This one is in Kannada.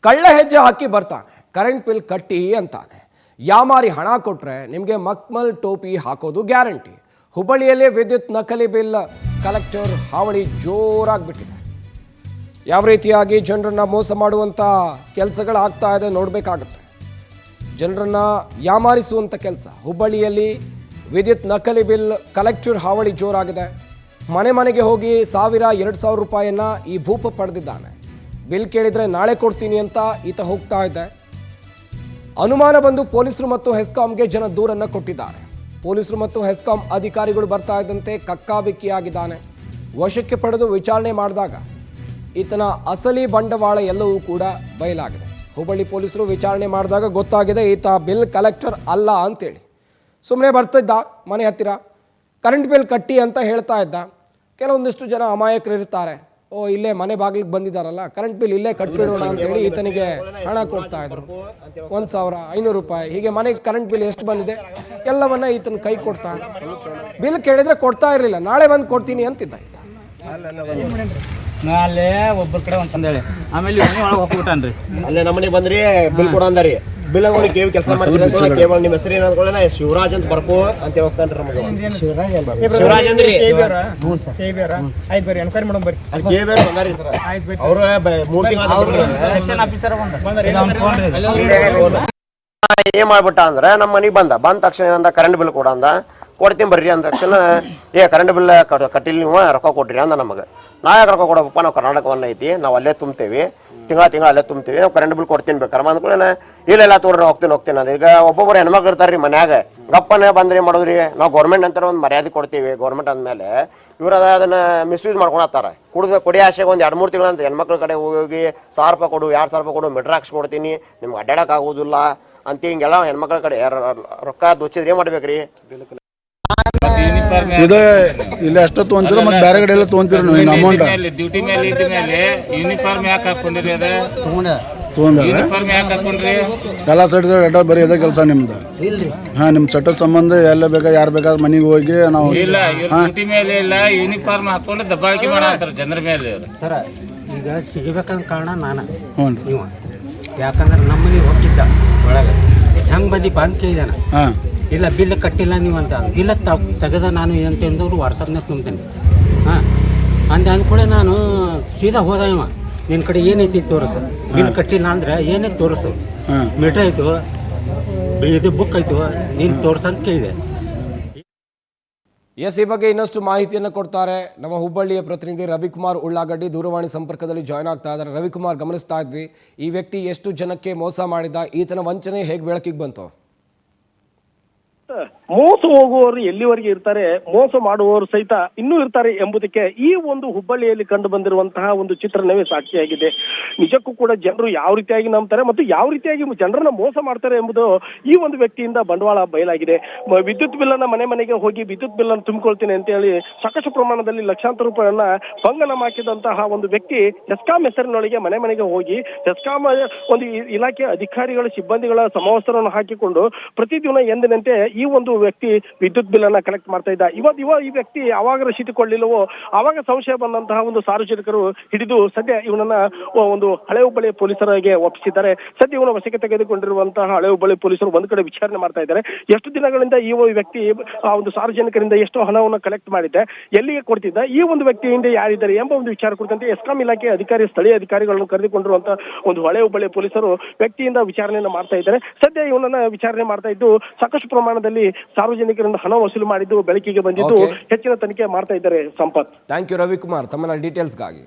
ಕಳ್ಳ ಹೆಜ್ಜೆ ಹಾಕಿ ಬರ್ತಾನೆ, ಕರೆಂಟ್ ಬಿಲ್ ಕಟ್ಟಿ ಅಂತಾನೆ. ಯಾಮಾರಿ ಹಣ ಕೊಟ್ರೆ ನಿಮಗೆ ಮಕ್ಮಲ್ ಟೋಪಿ ಹಾಕೋದು ಗ್ಯಾರಂಟಿ. ಹುಬ್ಬಳ್ಳಿಯಲ್ಲೇ ವಿದ್ಯುತ್ ನಕಲಿ ಬಿಲ್ ಕಲೆಕ್ಟರ್ ಹಾವಳಿ ಜೋರಾಗಿಬಿಟ್ಟಿದೆ. ಯಾವ ರೀತಿಯಾಗಿ ಜನರನ್ನ ಮೋಸ ಮಾಡುವಂಥ ಕೆಲಸಗಳಾಗ್ತಾ ಇದೆ ನೋಡಬೇಕಾಗುತ್ತೆ. ಜನರನ್ನ ಯಾಮಾರಿಸುವಂಥ ಕೆಲಸ. ಹುಬ್ಬಳ್ಳಿಯಲ್ಲಿ ವಿದ್ಯುತ್ ನಕಲಿ ಬಿಲ್ ಕಲೆಕ್ಟರ್ ಹಾವಳಿ ಜೋರಾಗಿದೆ. ಮನೆ ಮನೆಗೆ ಹೋಗಿ 1000-2000 ರೂಪಾಯಿಯನ್ನ ಈ ಭೂಪ ಪಡೆದಿದ್ದಾನೆ. ಬಿಲ್ ಕೇಳಿದರೆ ನಾಳೆ ಕೊಡ್ತೀನಿ ಅಂತ ಈತ ಹೋಗ್ತಾ ಇದ್ದೆ. ಅನುಮಾನ ಬಂದು ಪೊಲೀಸರು ಮತ್ತು ಹೆಸ್ಕಾಂಗೆ ಜನ ದೂರನ್ನು ಕೊಟ್ಟಿದ್ದಾರೆ. ಪೊಲೀಸರು ಮತ್ತು ಹೆಸ್ಕಾಂ ಅಧಿಕಾರಿಗಳು ಬರ್ತಾ ಇದ್ದಂತೆ ಕಕ್ಕಾಬಿಕ್ಕಿಯಾಗಿದ್ದಾನೆ. ವಶಕ್ಕೆ ಪಡೆದು ವಿಚಾರಣೆ ಮಾಡಿದಾಗ ಈತನ ಅಸಲಿ ಬಂಡವಾಳ ಎಲ್ಲವೂ ಕೂಡ ಬಯಲಾಗಿದೆ. ಹುಬ್ಬಳ್ಳಿ ಪೊಲೀಸರು ವಿಚಾರಣೆ ಮಾಡಿದಾಗ ಗೊತ್ತಾಗಿದೆ ಈತ ಬಿಲ್ ಕಲೆಕ್ಟರ್ ಅಲ್ಲ ಅಂತೇಳಿ. ಸುಮ್ಮನೆ ಬರ್ತಿದ್ದ ಮನೆ ಹತ್ತಿರ, ಕರೆಂಟ್ ಬಿಲ್ ಕಟ್ಟಿ ಅಂತ ಹೇಳ್ತಾ ಇದ್ದ. ಕೆಲವೊಂದಿಷ್ಟು ಜನ ಅಮಾಯಕರು ಇರ್ತಾರೆ, ಓ ಇಲ್ಲೇ ಮನೆ ಬಾಗಿಲಿಗೆ ಬಂದಿದ್ದಾರಲ್ಲ, ಕರೆಂಟ್ ಬಿಲ್ ಇಲ್ಲೇ ಕಟ್ಬಿಡೋಣ ಅಂತೇಳಿ ಈತನಿಗೆ ಹಣ ಕೊಡ್ತಾ ಇದ್ರು. 1500 ರೂಪಾಯಿ ಹೀಗೆ ಮನೆಗೆ ಕರೆಂಟ್ ಬಿಲ್ ಎಷ್ಟು ಬಂದಿದೆ ಎಲ್ಲವನ್ನ ಈತನ ಕೈ ಕೊಡ್ತಾ. ಬಿಲ್ ಕೇಳಿದ್ರೆ ಕೊಡ್ತಾ ಇರಲಿಲ್ಲ. ನಾಳೆ ಬಂದು ಕೊಡ್ತೀನಿ ಅಂತಿದ್ದ ಈತ. ಅಲ್ಲೇ ಒಬ್ಬರ ಕಡೆ ಒಂದು ಸಂದೇಳಿ ಆಮೇಲೆ ಮನೆ ಒಳಗೆ ಹೋಗ್ಬಿಟ್ಟಾನ್ರಿ. ಅಲ್ಲೇ ನಮ್ಮನೆ ಬಂದ್ರಿ ಬಿಲ್ ಕೊಡ ಅಂದಾರಿ. ಬಿಲ್ ಅಂದ್ಕೊಂಡು ಕೇಳಿ ಕೆಲಸ ಮಾಡ್ತೀರಿ. ಕೇವಲ ನಿಮ್ಮ ಹೆಸರು ಏನಂದ್ಕೊಳ್ಳ ಶಿವರಾಜ್ ಅಂತ ಬರ್ಕೋ ಅಂತ ಹೇಳ್ತಾನ್ರಿ ನಮಗೆ. ಶಿವರಾಜ್ ಅಂದ್ರಿ ಆಯ್ತು ಬರ್ರಿ ಎನ್ಕ್ವೈರಿ ಮಾಡೋಣ ಬರ್ರಿ. ಅಲ್ಲಿ ಕೇಬೇರು ಬಂದಾರಿ ಸರ್. ಅವ್ರ 3 ತಿಂಗಳು ಸೆಕ್ಷನ್ ಆಫೀಸರ್ ಏನ್ ಮಾಡ್ಬಿಟ್ಟ ಅಂದ್ರೆ ನಮ್ಮ ಮನೆಗೆ ಬಂದ ತಕ್ಷಣ ಏನಂದ ಕರೆಂಟ್ ಬಿಲ್ ಕೊಡ ಅಂದ. ಕೊಡ್ತೀನಿ ಬರ್ರಿ ಅಂದ ತಕ್ಷಣ ಕರೆಂಟ್ ಬಿಲ್ ಕಟ್ಟಿಲ್ಲ ನೀವು ರೊಕ್ಕ ಕೊಟ್ರಿ ಅಂದ ನಮಗೆ. ನಾ ಯಾಕೆ ರೊಕ್ಕ ಕೊಡಪ್ಪ, ನಾವು ಕರ್ನಾಟಕವನ್ನ ಐತಿ, ನಾವು ಅಲ್ಲೇ ತುಂಬ್ತೇವಿ, ತಿಂಗಳ ಅಲ್ಲೇ ತುಂಬ್ತೀವಿ, ನಾವು ಕರೆಂಟ್ ಬಿಲ್ ಕೊಡ್ತೀನಿ ಬೇಕಾರೆ ಅಂದ್ಕೊಳ್ಳೇನ ಇಲ್ಲ ತೋರಿ ಹೋಗ್ತೀನಿ ಅಂದ. ಈಗ ಒಬ್ಬೊಬ್ಬರು ಹೆಣ್ಮಕ್ಳು ಇರ್ತಾರ್ರಿ ಮನ್ಯಾಗ, ಗಪ್ಪನೇ ಬಂದ್ರಿ ಮಾಡೋದ್ರಿ. ನಾವು ಗೌರ್ಮೆಂಟ್ ಅಂತ ಒಂದು ಮರ್ಯಾದೆ ಕೊಡ್ತೀವಿ. ಗೌರ್ಮೆಂಟ್ ಅಂದಮೇಲೆ ಇವ್ರ ಅದನ್ನ ಮಿಸ್ಯೂಸ್ ಮಾಡ್ಕೊಳತ್ತಾರ. ಕುಡಿ ಆಸೆಗೆ ಒಂದು 2-3 ತಿಂಗಳು ಅಂತ ಹೆಣ್ಮಕ್ಳ ಕಡೆ ಹೋಗಿ 1000 ರೂಪಾಯಿ ಕೊಡು, 2000 ರೂಪಾಯಿ ಕೊಡು, ಮೀಟರ್ ಹಾಕ್ಸಿ ಕೊಡ್ತೀನಿ, ನಿಮ್ಗೆ ಅಡ್ಡಾಡಕ್ ಆಗೋದಿಲ್ಲ ಅಂತ ಹಿಂಗೆಲ್ಲ ಹೆಣ್ಮಕ್ಳ ಕಡೆ ರೊಕ್ಕ ದೋಚಿದ್ರೆ ಏನ್ ಮಾಡ್ಬೇಕ್ರಿ? ಇದು ಇಲ್ಲಿ ಅಷ್ಟು ತೊಗೊಂತೀರ ಮತ್ತೆ ಬೇರೆ ಕಡೆ ಎಲ್ಲ ತೊಗೊಂತೀರ ಅಮೌಂಟ್? ಡ್ಯೂಟಿ ಮೇಲೆ ಇದ್ದ ಮೇಲೆ ಯೂನಿಫಾರ್ಮ್ ಯಾಕೆ ಹಾಕೊಂಡಿರಿ? ಅದ ಯೂನಿಫಾರ್ಮ್ ಯಾಕೆ ಹಾಕೊಂಡ್ರಿ? ಎಲ್ಲ ಸೈಡ್ ಬರೀ ಇದೇ ಕೆಲಸ ನಿಮ್ದು? ಹಾ, ನಿಮ್ ಚಟ್ಟದ ಸಂಬಂಧ ಎಲ್ಲ ಬೇಕಾ ಯಾರು ಬೇಕಾದ್ರೆ ಮನೆಗೆ ಹೋಗಿ ನಾವು ಇಲ್ಲ ಡ್ಯೂಟಿ ಮೇಲೆ ಇಲ್ಲ ಯೂನಿಫಾರ್ಮ್ ಹಾಕೊಂಡು ದಬ್ಬಾಳಿಕೆ ಮಾಡತ್ತಾರ ಜನರ ಮೇಲೆ. ಸರ ಈಗ ಸಿಗಬೇಕಂತ ಕಾರಣ ನಾನು ನೀವು, ಯಾಕಂದ್ರೆ ನಮ್ಮನೆ ಹೋಗಿದ್ದ ಒಳಗೆ ಹೆಂಗೆ ಬಂದು ಬಂದು ಕೇಳಿದಾನ. ಇಲ್ಲ ಬಿಲ್ ಕಟ್ಟಿಲ್ಲ ನೀವು ಅಂತ. ಬಿಲ್ ತೆಗೆದ ನಾನು ಅಂತಂದವ್ರು ವಾಟ್ಸಪ್ನಾಗ ತುಂಬ್ತೇನೆ. ಹಾಂ ಅಂದ್ಕೂಳೆ ನಾನು ಸೀದಾ ಹೋದ ಇವ, ನಿನ್ನ ಕಡೆ ಏನೈತಿ ತೋರಿಸು, ಬಿಲ್ ಕಟ್ಟಿಲ್ಲ ಅಂದ್ರೆ ಏನೈತಿ ತೋರಿಸು, ಮೀಟ್ರ್ ಆಯಿತು, ಇದು ಬುಕ್ ಆಯಿತು, ನೀನು ತೋರಿಸಂತ ಕೇಳಿದೆ. ಎಸ್, ಈ ಬಗ್ಗೆ ಇನ್ನಷ್ಟು ಮಾಹಿತಿಯನ್ನು ಕೊಡ್ತಾರೆ ನಮ್ಮ ಹುಬ್ಬಳ್ಳಿಯ ಪ್ರತಿನಿಧಿ ರವಿಕುಮಾರ್ ಉಳ್ಳಾಗಡ್ಡಿ. ದೂರವಾಣಿ ಸಂಪರ್ಕದಲ್ಲಿ ಜಾಯ್ನ್ ಆಗ್ತಾ ಇದ್ದಾರೆ. ರವಿಕುಮಾರ್, ಗಮನಿಸ್ತಾ ಇದ್ವಿ, ಈ ವ್ಯಕ್ತಿ ಎಷ್ಟು ಜನಕ್ಕೆ ಮೋಸ ಮಾಡಿದ, ಈತನ ವಂಚನೆ ಹೇಗೆ ಬೆಳಕಿಗೆ ಬಂತು? ಮೋಸ ಹೋಗುವವರು ಎಲ್ಲಿವರೆಗೆ ಇರ್ತಾರೆ, ಮೋಸ ಮಾಡುವವರು ಸಹಿತ ಇನ್ನೂ ಇರ್ತಾರೆ ಎಂಬುದಕ್ಕೆ ಈ ಒಂದು ಹುಬ್ಬಳ್ಳಿಯಲ್ಲಿ ಕಂಡು ಬಂದಿರುವಂತಹ ಒಂದು ಚಿತ್ರಣವೇ ಸಾಕ್ಷಿಯಾಗಿದೆ. ನಿಜಕ್ಕೂ ಕೂಡ ಜನರು ಯಾವ ರೀತಿಯಾಗಿ ನಂಬ್ತಾರೆ ಮತ್ತು ಯಾವ ರೀತಿಯಾಗಿ ಜನರನ್ನ ಮೋಸ ಮಾಡ್ತಾರೆ ಎಂಬುದು ಈ ಒಂದು ವ್ಯಕ್ತಿಯಿಂದ ಬಂಡವಾಳ ಬಯಲಾಗಿದೆ. ವಿದ್ಯುತ್ ಬಿಲ್ ಅನ್ನ ಮನೆಗೆ ಹೋಗಿ ವಿದ್ಯುತ್ ಬಿಲ್ ಅನ್ನು ತುಂಬಿಕೊಳ್ತೀನಿ ಅಂತ ಹೇಳಿ ಸಾಕಷ್ಟು ಪ್ರಮಾಣದಲ್ಲಿ ಲಕ್ಷಾಂತರ ರೂಪಾಯಿಯನ್ನ ಬಂಗನ ಹಾಕಿದಂತಹ ಒಂದು ವ್ಯಕ್ತಿ ಹೆಸ್ಕಾಂ ಹೆಸರಿನೊಳಗೆ ಮನೆಗೆ ಹೋಗಿ ಹೆಸ್ಕಾಂ ಒಂದು ಇಲಾಖೆ ಅಧಿಕಾರಿಗಳ ಸಿಬ್ಬಂದಿಗಳ ಸಮವಸ್ತ್ರವನ್ನು ಹಾಕಿಕೊಂಡು ಪ್ರತಿದಿನ ಎಂದಿನಂತೆ ಈ ಒಂದು ವ್ಯಕ್ತಿ ವಿದ್ಯುತ್ ಬಿಲ್ ಅನ್ನ ಕಲೆಕ್ಟ್ ಮಾಡ್ತಾ ಇದ್ದ. ಈ ವ್ಯಕ್ತಿ ಯಾವಾಗ ರಸೀದಿಕೊಳ್ಳಿಲ್ಲವೋ ಆವಾಗ ಸಂಶಯ ಬಂದಂತಹ ಒಂದು ಸಾರ್ವಜನಿಕರು ಹಿಡಿದು ಸದ್ಯ ಇವನನ್ನ ಒಂದು ಹಳೆ ಹುಬ್ಬಳ್ಳಿ ಪೊಲೀಸರಿಗೆ ಒಪ್ಪಿಸಿದ್ದಾರೆ. ಸದ್ಯ ಇವನ ವಶಕ್ಕೆ ತೆಗೆದುಕೊಂಡಿರುವಂತಹ ಹಳೆ ಹುಬ್ಬಳ್ಳಿ ಪೊಲೀಸರು ಒಂದ್ ಕಡೆ ವಿಚಾರಣೆ ಮಾಡ್ತಾ ಇದ್ದಾರೆ. ಎಷ್ಟು ದಿನಗಳಿಂದ ಈ ವ್ಯಕ್ತಿ ಆ ಒಂದು ಸಾರ್ವಜನಿಕರಿಂದ ಎಷ್ಟು ಹಣವನ್ನು ಕಲೆಕ್ಟ್ ಮಾಡಿದ್ದೆ, ಎಲ್ಲಿಗೆ ಕೊಡ್ತಿದ್ದ, ಈ ಒಂದು ವ್ಯಕ್ತಿಯಿಂದ ಯಾರಿದ್ದಾರೆ ಎಂಬ ಒಂದು ವಿಚಾರ ಕುರಿತಂತೆ ಹೆಸ್ಕಾಂ ಇಲಾಖೆ ಸ್ಥಳೀಯ ಅಧಿಕಾರಿಗಳನ್ನು ಕರೆದುಕೊಂಡಿರುವಂತಹ ಒಂದು ಹಳೆ ಹುಬ್ಬಳ್ಳಿ ಪೊಲೀಸರು ವ್ಯಕ್ತಿಯಿಂದ ವಿಚಾರಣೆಯನ್ನು ಮಾಡ್ತಾ ಇದ್ದಾರೆ. ಸದ್ಯ ಇವನನ್ನ ವಿಚಾರಣೆ ಮಾಡ್ತಾ ಇದ್ದು ಸಾಕಷ್ಟು ಪ್ರಮಾಣದಲ್ಲಿ ಸಾರ್ವಜನಿಕರಿಂದ ಹಣ ವಸೂಲು ಮಾಡಿದ್ದು ಬೆಳಕಿಗೆ ಬಂದಿದ್ದು ಹೆಚ್ಚಿನ ತನಿಖೆ ಮಾಡ್ತಾ ಇದ್ದಾರೆ. ಸಂಪತ್, ಥ್ಯಾಂಕ್ ಯು ರವಿಕುಮಾರ್ ತಮ್ಮ ಡೀಟೇಲ್ಸ್ಗಾಗಿ.